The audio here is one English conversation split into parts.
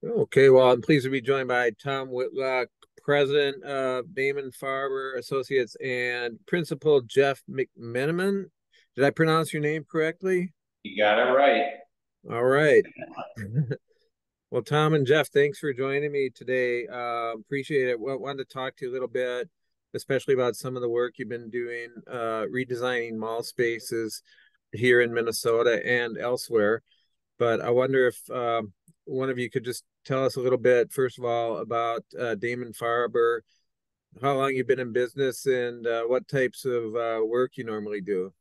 Okay, well, I'm pleased to be joined by Tom Whitlock, President of Damon Farber Associates, and Principal Jeff McMenimen. Did I pronounce your name correctly? You got it right. All right. Well, Tom and Jeff, thanks for joining me today. Appreciate it. Well, wanted to talk to you a little bit, especially about some of the work you've been doing, redesigning mall spaces here in Minnesota and elsewhere. But I wonder if one of you could just tell us a little bit, first of all, about Damon Farber, how long you've been in business, and what types of work you normally do.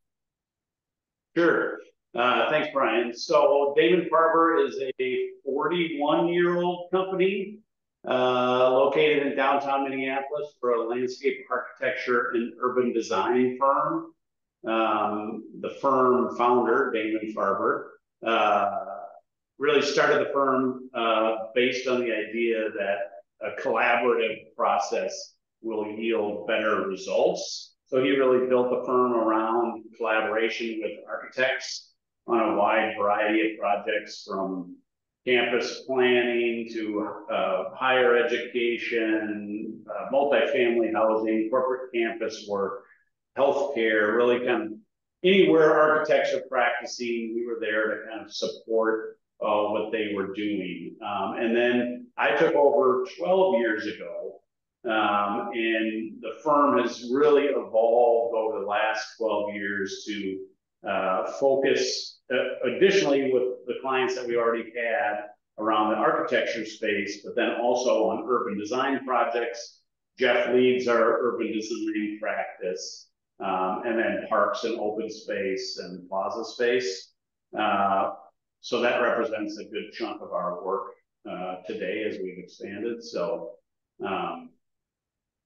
Sure. Thanks, Brian. So Damon Farber is a 41-year-old company located in downtown Minneapolis for a landscape architecture and urban design firm. The firm founder, Damon Farber, really started the firm based on the idea that a collaborative process will yield better results. So he really built the firm around collaboration with architects on a wide variety of projects, from campus planning to higher education, multifamily housing, corporate campus work, healthcare, really kind of anywhere architects are practicing, we were there to kind of support what they were doing. And then I took over 12 years ago, and the firm has really evolved over the last 12 years to focus additionally with the clients that we already had around the architecture space, but then also on urban design projects. Jeff leads our urban design practice, and then parks and open space and plaza space. So that represents a good chunk of our work today as we've expanded. So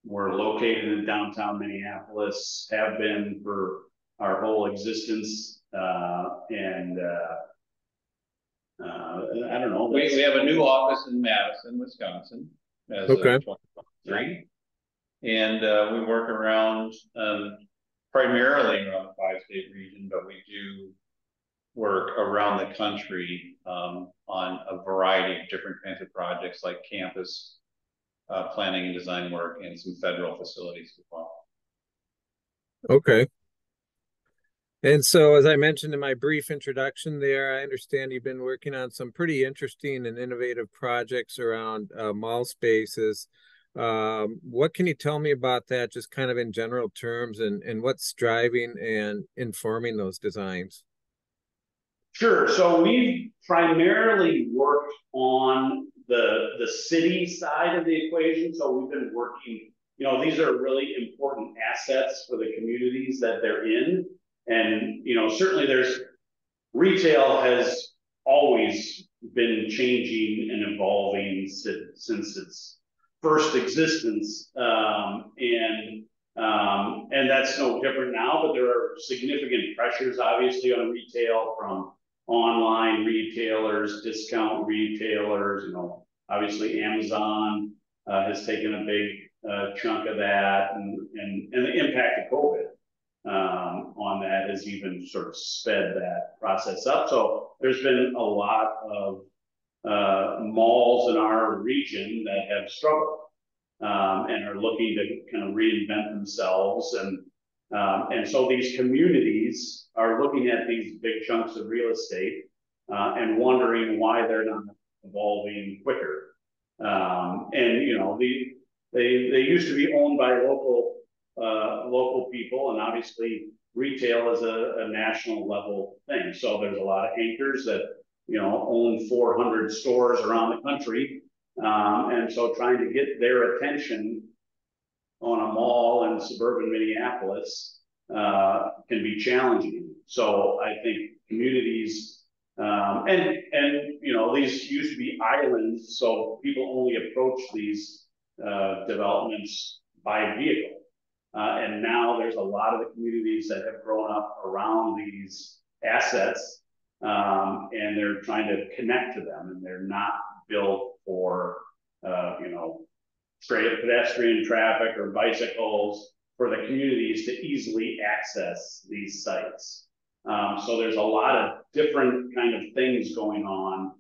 we're located in downtown Minneapolis, have been for our whole existence. And I don't know. We have a new office in Madison, Wisconsin, as Okay. of 2023. And we work around primarily around the five-state region, but we do work around the country on a variety of different kinds of projects, like campus planning and design work, and some federal facilities as well. Okay. And so, as I mentioned in my brief introduction there, I understand you've been working on some pretty interesting and innovative projects around mall spaces. What can you tell me about that, just kind of in general terms, and what's driving and informing those designs? Sure. So we've primarily worked on the city side of the equation. So we've been working, these are really important assets for the communities that they're in. And, certainly retail has always been changing and evolving since its first existence. And that's no different now, but there are significant pressures, obviously, on retail from online retailers, discount retailers. Obviously Amazon has taken a big chunk of that, and the impact of COVID on that has even sort of sped that process up. So there's been a lot of malls in our region that have struggled and are looking to kind of reinvent themselves. And so these communities are looking at these big chunks of real estate and wondering why they're not evolving quicker. They used to be owned by local people, and obviously retail is a national level thing. So there's a lot of anchors that own 400 stores around the country, and so trying to get their attention on a mall in suburban Minneapolis can be challenging. So I think communities, these used to be islands, so people only approach these developments by vehicle. And now there's a lot of the communities that have grown up around these assets, and they're trying to connect to them, and they're not built for, straight pedestrian traffic or bicycles, for the communities to easily access these sites. So there's a lot of different kind of things going on,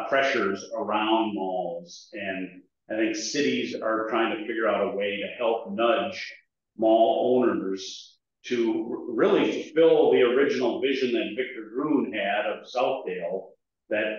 pressures around malls. And I think cities are trying to figure out a way to help nudge mall owners to really fulfill the original vision that Victor Gruen had of Southdale. That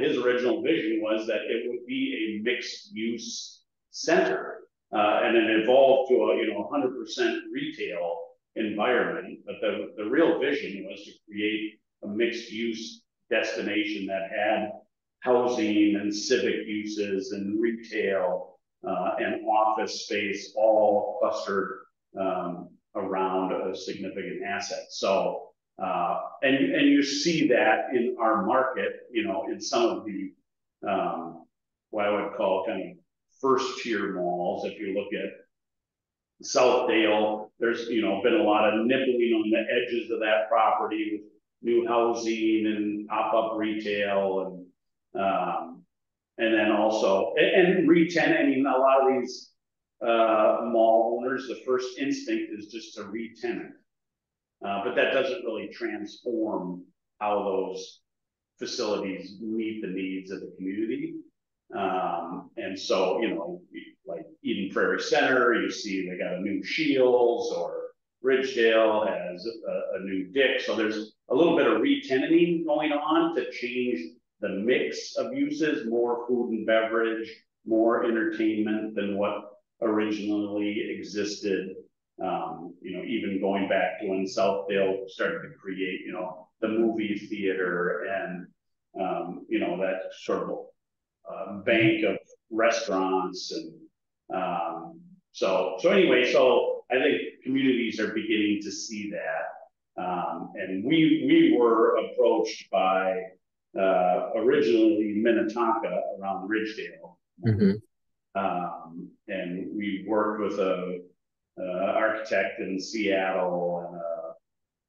his original vision was that it would be a mixed use center, and it evolved to a 100% retail environment. But the real vision was to create a mixed use destination that had housing and civic uses and retail and office space all clustered around a significant asset. So and you see that in our market, in some of the what I would call kind of first tier malls. If you look at Southdale, there's been a lot of nibbling on the edges of that property with new housing and pop-up retail and then also and re-tenant. A lot of these mall owners, the first instinct is just to re-tenant. But that doesn't really transform how those facilities meet the needs of the community. And so, like Eden Prairie Center, you see they got a new Shields, or Ridgedale has a new Dick's. So there's a little bit of re-tenanting going on to change the mix of uses, more food and beverage, more entertainment than what originally existed. Even going back to when Southdale started to create, the movie theater and, that sort of bank of restaurants. And so I think communities are beginning to see that. And we were approached by originally Minnetonka around Ridgedale. Mm-hmm. And we worked with a architect in Seattle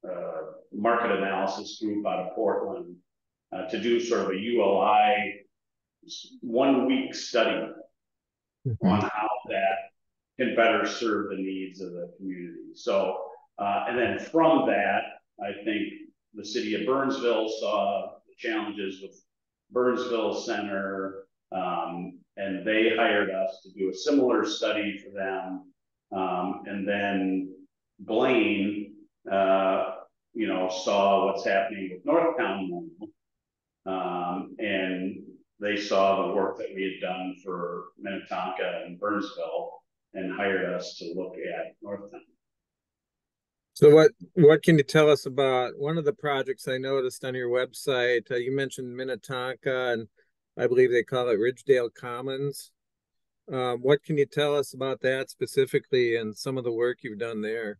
and a market analysis group out of Portland to do sort of a ULI 1 week study on how that can better serve the needs of the community. So, and then from that, I think the city of Burnsville saw the challenges with Burnsville Center, and they hired us to do a similar study for them. And then Blaine, saw what's happening with Northtown Mall, and they saw the work that we had done for Minnetonka and Burnsville and hired us to look at Northtown. So what can you tell us about one of the projects I noticed on your website? You mentioned Minnetonka, and I believe they call it Ridgedale Commons. What can you tell us about that specifically and some of the work you've done there?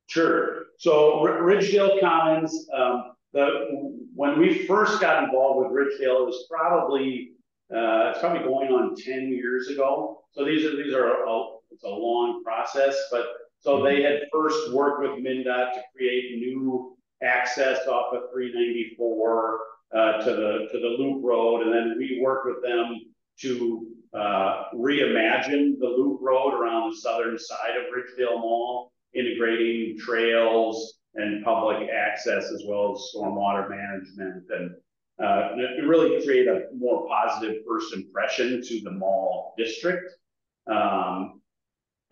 Sure. So Ridgedale Commons, when we first got involved with Ridgedale, it was probably it's probably going on 10 years ago. So it's a long process, but so they had first worked with MnDOT to create new access off of 394 to the Loop Road, and then we worked with them to reimagine the Loop Road around the southern side of Ridgedale Mall, integrating trails and public access as well as stormwater management, and really create a more positive first impression to the mall district.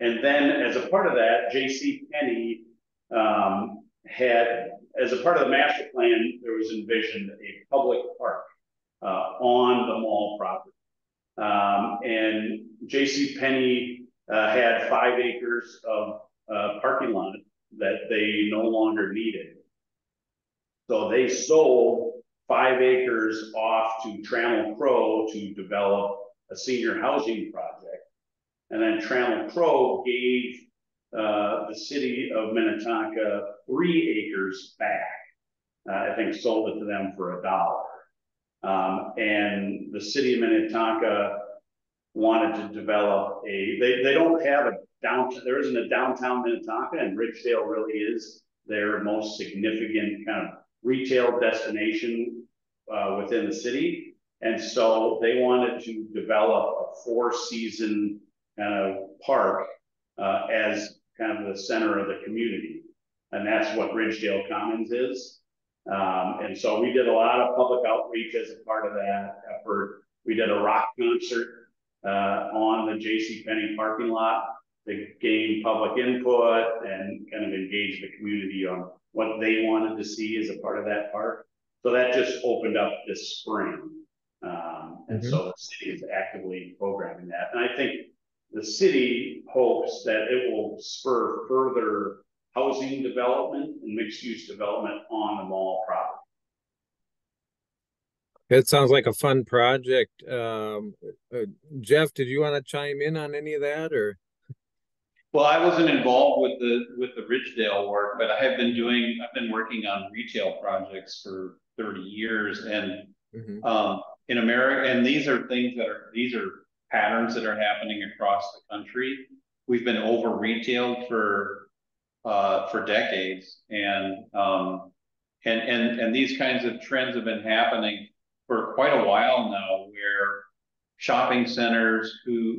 And then as a part of that, J.C. Penney had, as a part of the master plan, there was envisioned a public park on the mall property. And J.C. Penney had 5 acres of parking lot that they no longer needed. So they sold 5 acres off to Trammell Crow to develop a senior housing project. And then Trammell Crow gave the city of Minnetonka 3 acres back. I think sold it to them for $1. And the city of Minnetonka wanted to develop they don't have a downtown, there isn't a downtown Minnetonka, and Ridgedale really is their most significant kind of retail destination within the city. And so they wanted to develop a 4-season kind of park as kind of the center of the community. and that's what Ridgedale Commons is. And so we did a lot of public outreach as a part of that effort. We did a rock concert on the JCPenney parking lot to gain public input and kind of engage the community on what they wanted to see as a part of that park. So that just opened up this spring. And so the city is actively programming that. And I think the city hopes that it will spur further housing development and mixed-use development on the mall property. It sounds like a fun project. Jeff, did you want to chime in on any of that, or? Well, I wasn't involved with the Ridgedale work, but I've been working on retail projects for 30 years, and in America, and these are patterns that are happening across the country. We've been over retailed for decades, and these kinds of trends have been happening for quite a while now, where shopping centers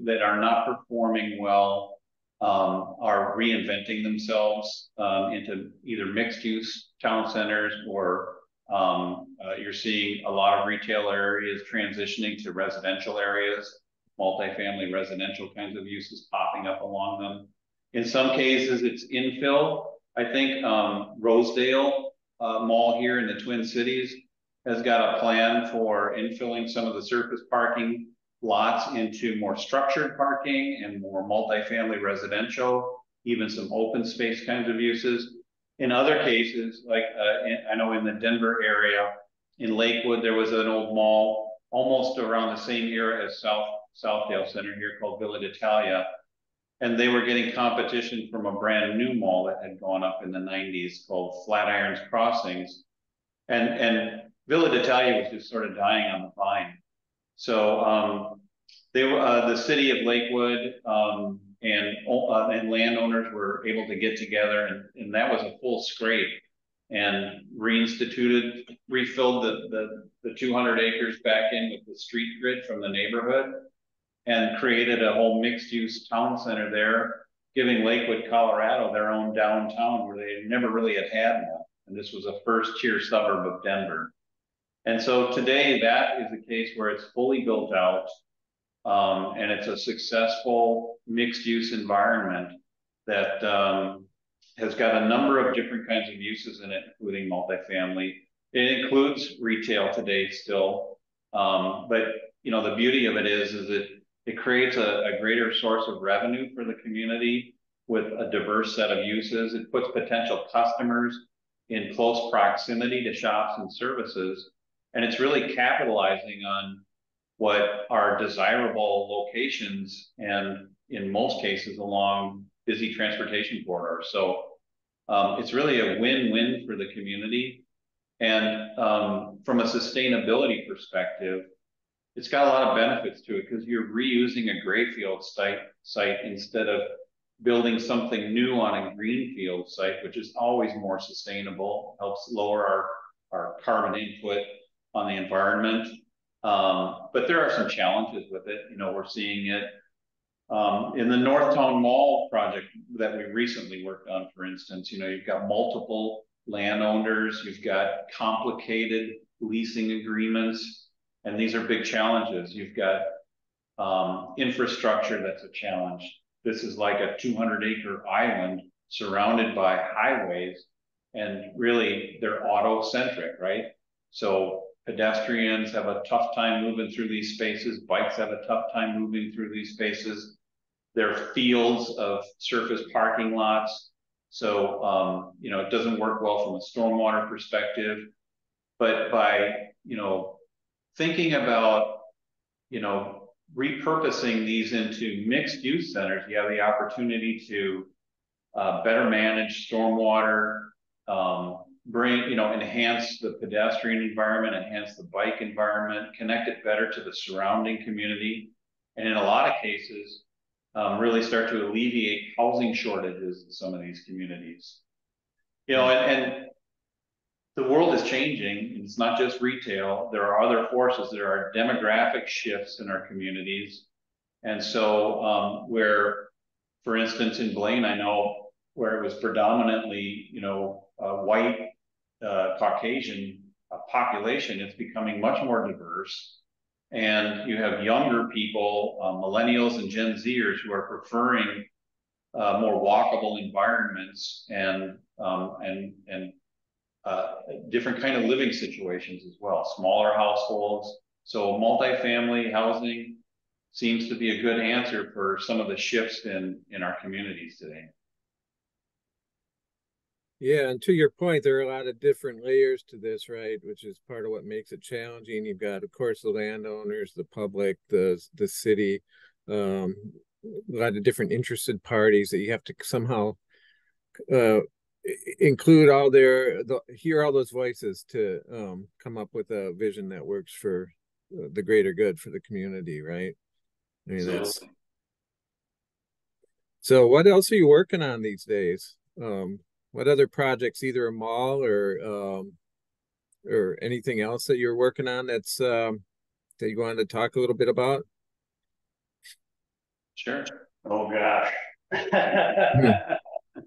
that are not performing well are reinventing themselves into either mixed-use town centers, or you're seeing a lot of retail areas transitioning to residential areas, multifamily residential kinds of uses popping up along them. In some cases, it's infill. I think Rosedale Mall here in the Twin Cities has got a plan for infilling some of the surface parking lots into more structured parking and more multifamily residential, even some open space kinds of uses. In other cases, like I know in the Denver area, in Lakewood, there was an old mall almost around the same era as Southdale Center here called Villa d'Italia. And they were getting competition from a brand new mall that had gone up in the 90s called Flatirons Crossings. And Villa d'Italia was just sort of dying on the vine. So the city of Lakewood and landowners were able to get together, and that was a full scrape, and refilled the 200 acres back in with the street grid from the neighborhood, and created a whole mixed-use town center there, giving Lakewood, Colorado their own downtown where they never really had one. And this was a first-tier suburb of Denver. And so today that is a case where it's fully built out, and it's a successful mixed-use environment that has got a number of different kinds of uses in it, including multifamily. It includes retail today still, but the beauty of it is it creates a greater source of revenue for the community with a diverse set of uses. It puts potential customers in close proximity to shops and services. And it's really capitalizing on what are desirable locations, and in most cases along busy transportation corridors. So it's really a win-win for the community. And from a sustainability perspective, it's got a lot of benefits to it, because you're reusing a grayfield site instead of building something new on a greenfield site, which is always more sustainable, helps lower our carbon input on the environment. But there are some challenges with it. We're seeing it in the Northtown Mall project that we recently worked on, for instance. You've got multiple landowners, you've got complicated leasing agreements, and these are big challenges. You've got infrastructure that's a challenge. This is like a 200-acre island surrounded by highways, and really they're auto-centric, right? So pedestrians have a tough time moving through these spaces. Bikes have a tough time moving through these spaces. They're fields of surface parking lots. So, it doesn't work well from a stormwater perspective. But by, thinking about, repurposing these into mixed use centers, you have the opportunity to better manage stormwater, enhance the pedestrian environment, enhance the bike environment, connect it better to the surrounding community, and in a lot of cases, really start to alleviate housing shortages in some of these communities. And the world is changing. It's not just retail. There are other forces. There are demographic shifts in our communities. And so where, for instance, in Blaine, I know where it was predominantly, white, Caucasian population, it's becoming much more diverse. And you have younger people, millennials and Gen Zers, who are preferring more walkable environments and different kind of living situations as well, smaller households. So multifamily housing seems to be a good answer for some of the shifts in our communities today. Yeah, and to your point, there are a lot of different layers to this, right? Which is part of what makes it challenging. You've got, of course, the landowners, the public, the city, a lot of different interested parties that you have to somehow include hear all those voices to come up with a vision that works for the greater good for the community, right? I mean, that's so. What else are you working on these days? What other projects, either a mall or anything else that you're working on that's that you wanted to talk a little bit about? Sure. Oh gosh.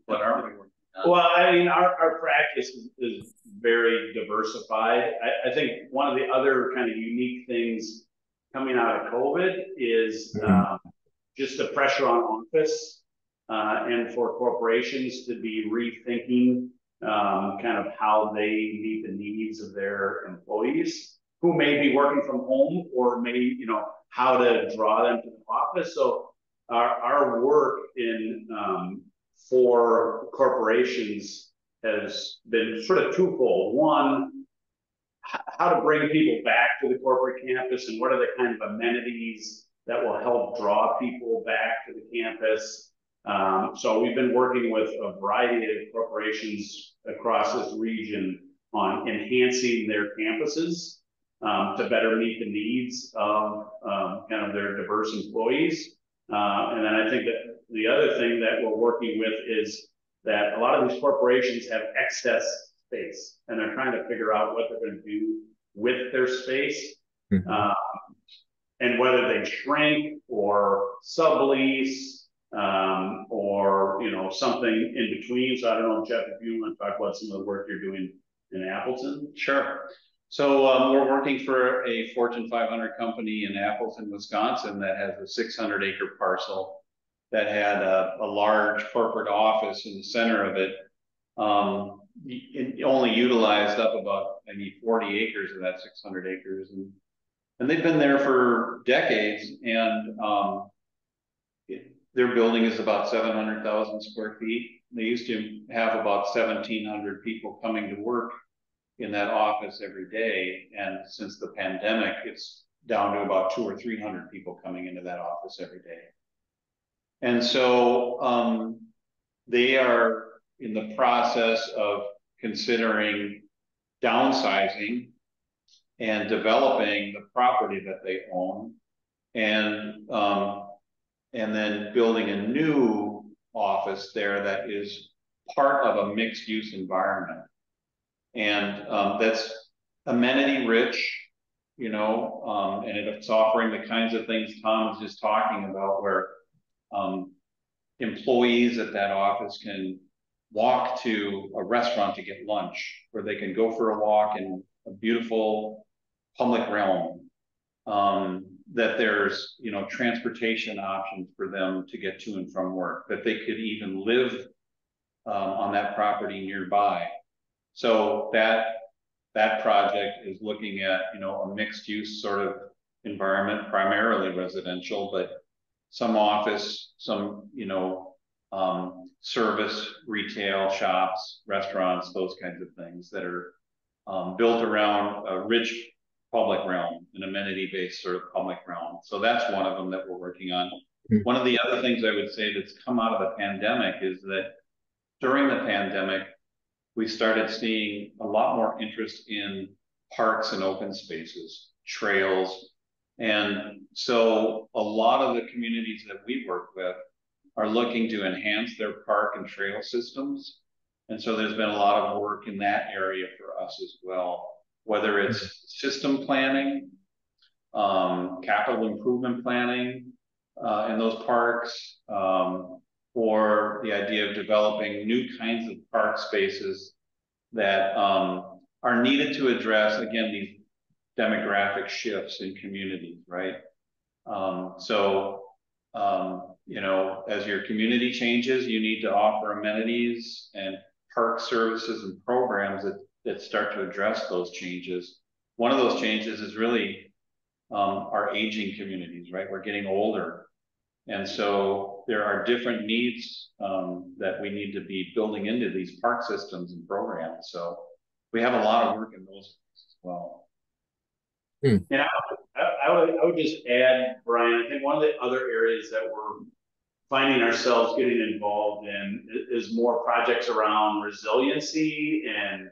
What are we working on? Well, I mean, our practice is very diversified. I think one of the other kind of unique things coming out of COVID is just the pressure on office and for corporations to be rethinking kind of how they meet the needs of their employees who may be working from home, or maybe, how to draw them to the office. So our work for corporations has been sort of twofold. One, how to bring people back to the corporate campus, and what are the kind of amenities that will help draw people back to the campus. So we've been working with a variety of corporations across this region on enhancing their campuses to better meet the needs of kind of their diverse employees. And then I think that the other thing that we're working with is that a lot of these corporations have excess space, and they're trying to figure out what they're going to do with their space, and whether they shrink or sublease, or something in between. So I don't know, Jeff, if you want to talk about some of the work you're doing in Appleton. Sure. So we're working for a Fortune 500 company in Appleton, Wisconsin, that has a 600-acre parcel that had a large corporate office in the center of it. It only utilized up about maybe 40 acres of that 600 acres. And they've been there for decades, and their building is about 700,000 square feet. They used to have about 1,700 people coming to work in that office every day. And since the pandemic, it's down to about 200 or 300 people coming into that office every day. And so they are in the process of considering downsizing and developing the property that they own, and then building a new office there that is part of a mixed-use environment. And that's amenity rich, and it's offering the kinds of things Tom was just talking about, where employees at that office can walk to a restaurant to get lunch, where they can go for a walk in a beautiful public realm, that there's, transportation options for them to get to and from work, that they could even live on that property nearby. So that project is looking at, a mixed use sort of environment, primarily residential, but some office, some, service, retail, shops, restaurants, those kinds of things that are built around a rich public realm, an amenity-based sort of public realm. So that's one of them that we're working on. One of the other things I would say that's come out of the pandemic is that during the pandemic, we started seeing a lot more interest in parks and open spaces, trails. And so a lot of the communities that we work with are looking to enhance their park and trail systems. And so there's been a lot of work in that area for us as well, whether it's system planning, capital improvement planning in those parks, for the idea of developing new kinds of park spaces that are needed to address, again, these demographic shifts in communities, right? You know, as your community changes, you need to offer amenities and park services and programs that start to address those changes. One of those changes is really our aging communities, right? We're getting older. And so there are different needs that we need to be building into these park systems and programs. So we have a lot of work in those as well. And I would just add, Brian, I think one of the other areas that we're finding ourselves getting involved in is more projects around resiliency and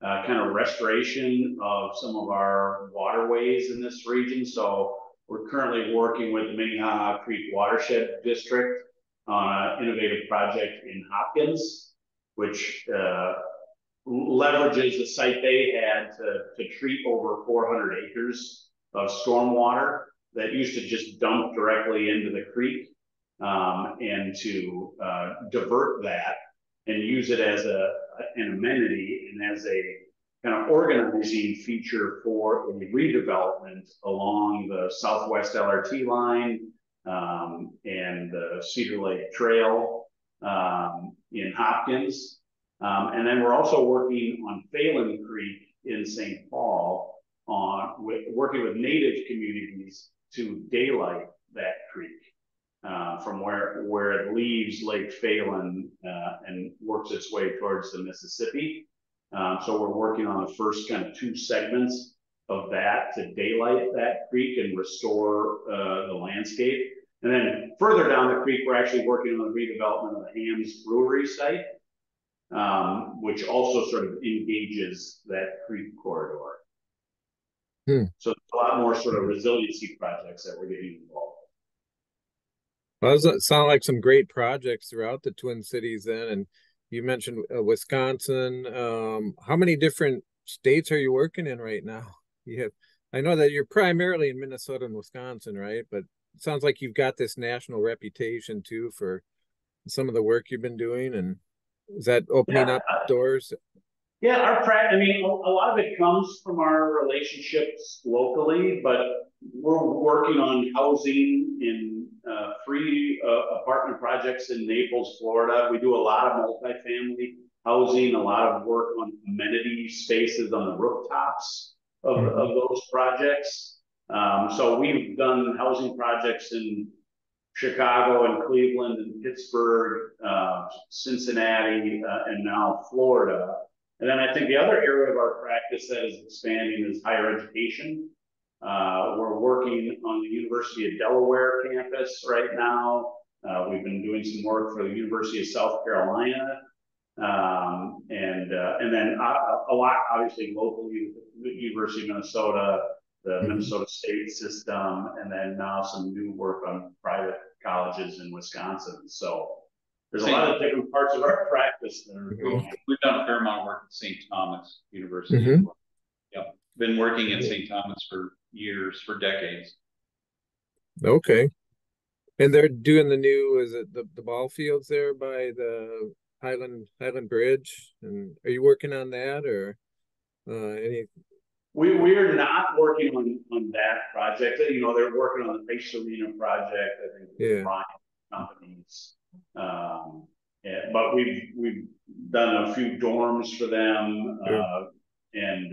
kind of restoration of some of our waterways in this region. So we're currently working with the Minnetonka Creek Watershed District on an innovative project in Hopkins, which leverages the site they had to treat over 400 acres of stormwater that used to just dump directly into the creek, and to divert that and use it as an amenity and as a kind of organizing feature for a redevelopment along the Southwest LRT line and the Cedar Lake Trail in Hopkins. And then we're also working on Phelan Creek in St. Paul working with native communities to daylight that creek from where it leaves Lake Phelan and works its way towards the Mississippi. So we're working on the first kind of 2 segments of that to daylight that creek and restore the landscape. And then further down the creek, we're actually working on the redevelopment of the Hams Brewery site, which also sort of engages that creek corridor. So there's a lot more sort of resiliency projects that we're getting involved in. Well, those sound like some great projects throughout the Twin Cities then. And you mentioned Wisconsin. How many different states are you working in right now? I know that you're primarily in Minnesota and Wisconsin, right? But it sounds like you've got this national reputation too for some of the work you've been doing. And is that opening up doors? Yeah, I mean, a lot of it comes from our relationships locally, but we're working on housing in 3 apartment projects in Naples, Florida. We do a lot of multifamily housing, a lot of work on amenity spaces on the rooftops of those projects. So we've done housing projects in Chicago and Cleveland and Pittsburgh, Cincinnati, and now Florida. And then I think the other area of our practice that is expanding is higher education. We're working on the University of Delaware campus right now. We've been doing some work for the University of South Carolina. And then a lot, obviously, locally, the University of Minnesota, the Minnesota State system, and then now some new work on private colleges in Wisconsin. So there's a lot of different parts of our practice that are going. We've done a fair amount of work at St. Thomas University. Yep. Been working at St. Thomas for years, for decades. Okay. And they're doing the new, is it the ball fields there by the Highland Bridge? And are you working on that or any? We are not working on that project. You know, they're working on the Ice Arena project, I think, with Ryan companies. But we've done a few dorms for them and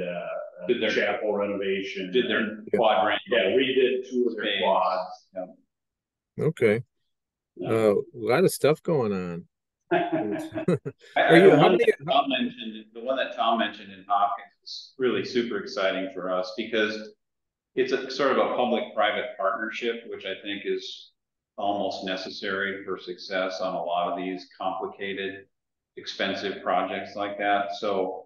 did their chapel renovation. Did their quad range. Yeah, redid 2 of their quads. Yeah. Okay. A lot of stuff going on. The one that Tom mentioned in Hopkins is really super exciting for us because it's a sort of a public-private partnership, which I think is almost necessary for success on a lot of these complicated, expensive projects like that. So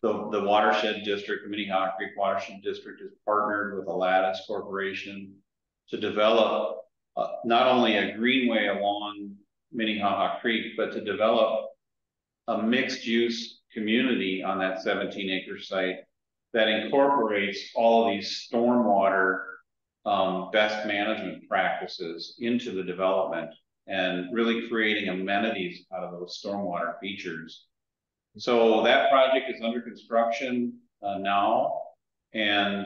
the watershed district, the Minnetonka Creek Watershed District, is partnered with Lattice Corporation to develop not only a greenway along Minnetonka Creek, but to develop a mixed-use community on that 17-acre site that incorporates all of these stormwater best management practices into the development. and really creating amenities out of those stormwater features. So that project is under construction now. And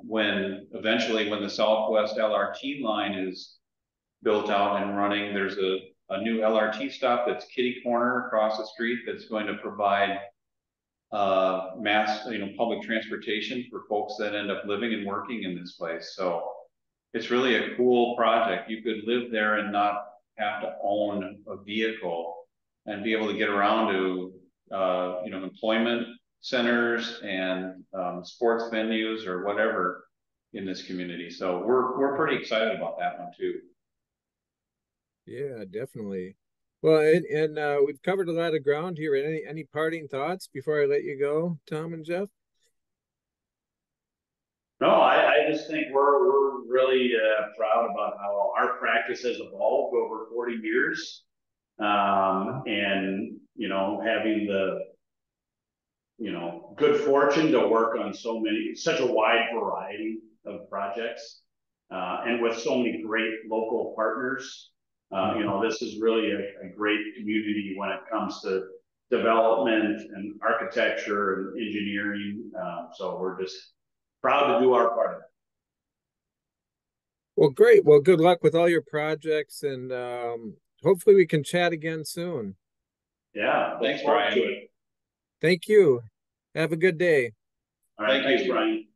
when the Southwest LRT line is built out and running, there's a new LRT stop that's kitty corner across the street that's going to provide public transportation for folks that end up living and working in this place. So it's really a cool project. You could live there and not have to own a vehicle and be able to get around to employment centers and sports venues or whatever in this community. So we're pretty excited about that one too. Yeah, definitely. Well, and we've covered a lot of ground here. Any parting thoughts before I let you go, Tom and Jeff? No, I just think we're really proud about how our practice has evolved over 40 years. And, having the, good fortune to work on such a wide variety of projects, and with so many great local partners. This is really a great community when it comes to development and architecture and engineering. So we're just proud to do our part of it. Well, great. Well, good luck with all your projects, and hopefully we can chat again soon. Yeah. Thanks, Brian. Thank you. Have a good day. All right. Thanks, Brian.